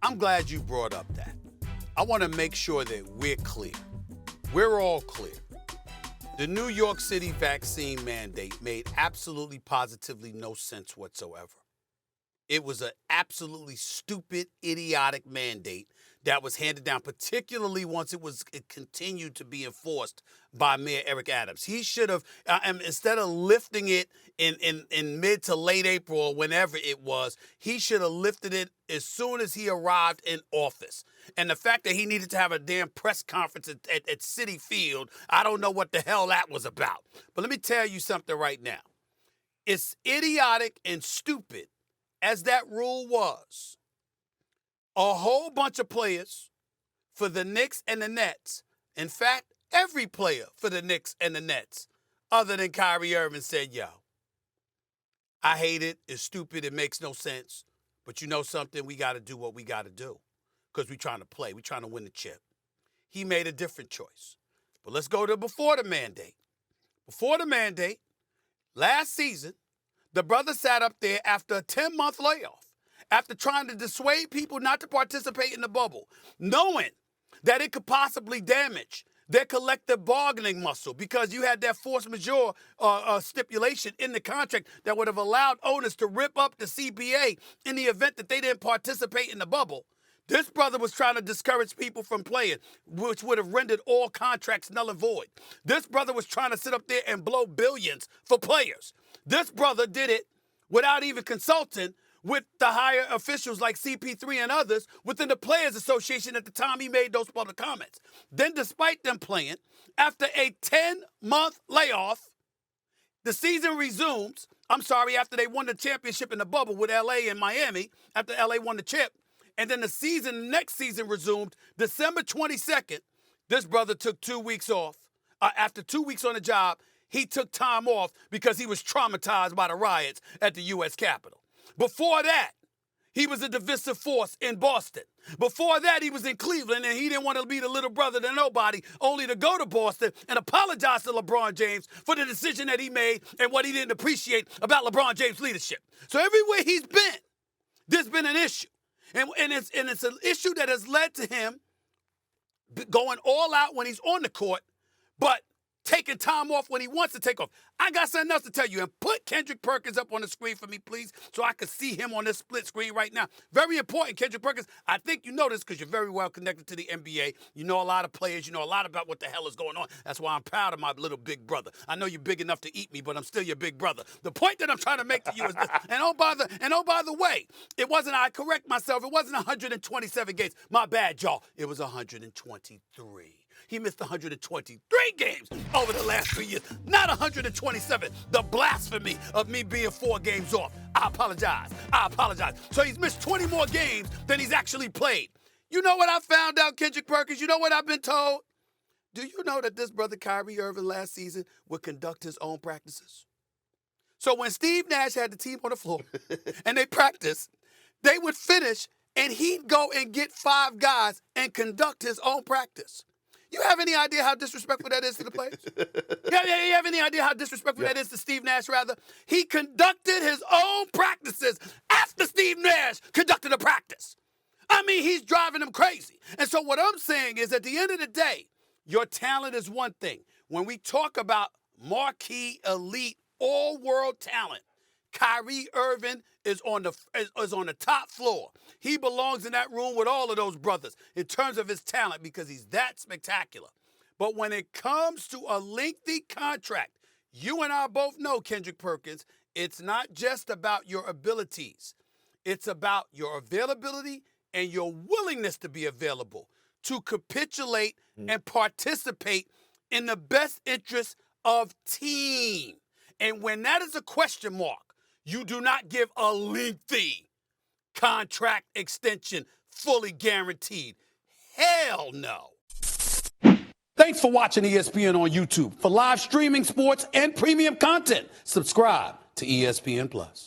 I'm glad you brought up that. I want to make sure that we're clear. We're all clear. The New York City vaccine mandate made absolutely positively no sense whatsoever. It was an absolutely stupid, idiotic mandate that was handed down, particularly once it continued to be enforced by Mayor Eric Adams. He should have, instead of lifting it in mid to late April or whenever it was, he should have lifted it as soon as he arrived in office. And the fact that he needed to have a damn press conference at Citi Field, I don't know what the hell that was about. But let me tell you something right now. It's idiotic and stupid as that rule was. A whole bunch of players for the Knicks and the Nets, in fact, every player for the Knicks and the Nets, other than Kyrie Irving, said, yo, I hate it, it's stupid, it makes no sense, but you know something, we got to do what we got to do because we're trying to play, we're trying to win the chip. He made a different choice. But let's go to before the mandate. Before the mandate, last season, the brother sat up there after a 10-month layoff, after trying to dissuade people not to participate in the bubble, knowing that it could possibly damage their collective bargaining muscle because you had that force majeure stipulation in the contract that would have allowed owners to rip up the CBA in the event that they didn't participate in the bubble. This brother was trying to discourage people from playing, which would have rendered all contracts null and void. This brother was trying to sit up there and blow billions for players. This brother did it without even consulting with the higher officials like CP3 and others within the Players Association at the time he made those public comments. Then despite them playing, after a 10-month layoff, the season resumes. After they won the championship in the bubble with LA and Miami, after LA won the chip. And then the next season resumed December 22nd. This brother took 2 weeks off. After 2 weeks on the job, he took time off because he was traumatized by the riots at the U.S. Capitol. Before that, he was a divisive force in Boston. Before that, he was in Cleveland, and he didn't want to be the little brother to nobody, only to go to Boston and apologize to LeBron James for the decision that he made and what he didn't appreciate about LeBron James' leadership. So everywhere he's been, there's been an issue. And it's an issue that has led to him going all out when he's on the court, but taking time off when he wants to take off. I got something else to tell you. And put Kendrick Perkins up on the screen for me, please, so I can see him on this split screen right now. Very important, Kendrick Perkins. I think you know this because you're very well connected to the NBA. You know a lot of players. You know a lot about what the hell is going on. That's why I'm proud of my little big brother. I know you're big enough to eat me, but I'm still your big brother. The point that I'm trying to make to you is this. And oh, by the way, I correct myself. It wasn't 127 games. My bad, y'all. It was 123. He missed 123 games over the last 3 years, not 127. The blasphemy of me being 4 games off. I apologize. So he's missed 20 more games than he's actually played. You know what I found out, Kendrick Perkins? You know what I've been told? Do you know that this brother Kyrie Irving last season would conduct his own practices? So when Steve Nash had the team on the floor and they practiced, they would finish and he'd go and get 5 guys and conduct his own practice. You have any idea how disrespectful that is to the players? You have any idea how disrespectful that is to Steve Nash, rather? He conducted his own practices after Steve Nash conducted a practice. I mean, he's driving them crazy. And so what I'm saying is, at the end of the day, your talent is one thing. When we talk about marquee, elite, all-world talent, Kyrie Irving is on the top floor. He belongs in that room with all of those brothers in terms of his talent because he's that spectacular. But when it comes to a lengthy contract, you and I both know, Kendrick Perkins, it's not just about your abilities. It's about your availability and your willingness to be available, to capitulate and participate in the best interest of team. And when that is a question mark, you do not give a lengthy contract extension fully guaranteed. Hell no. Thanks for watching ESPN on YouTube. For live streaming sports and premium content, subscribe to ESPN+.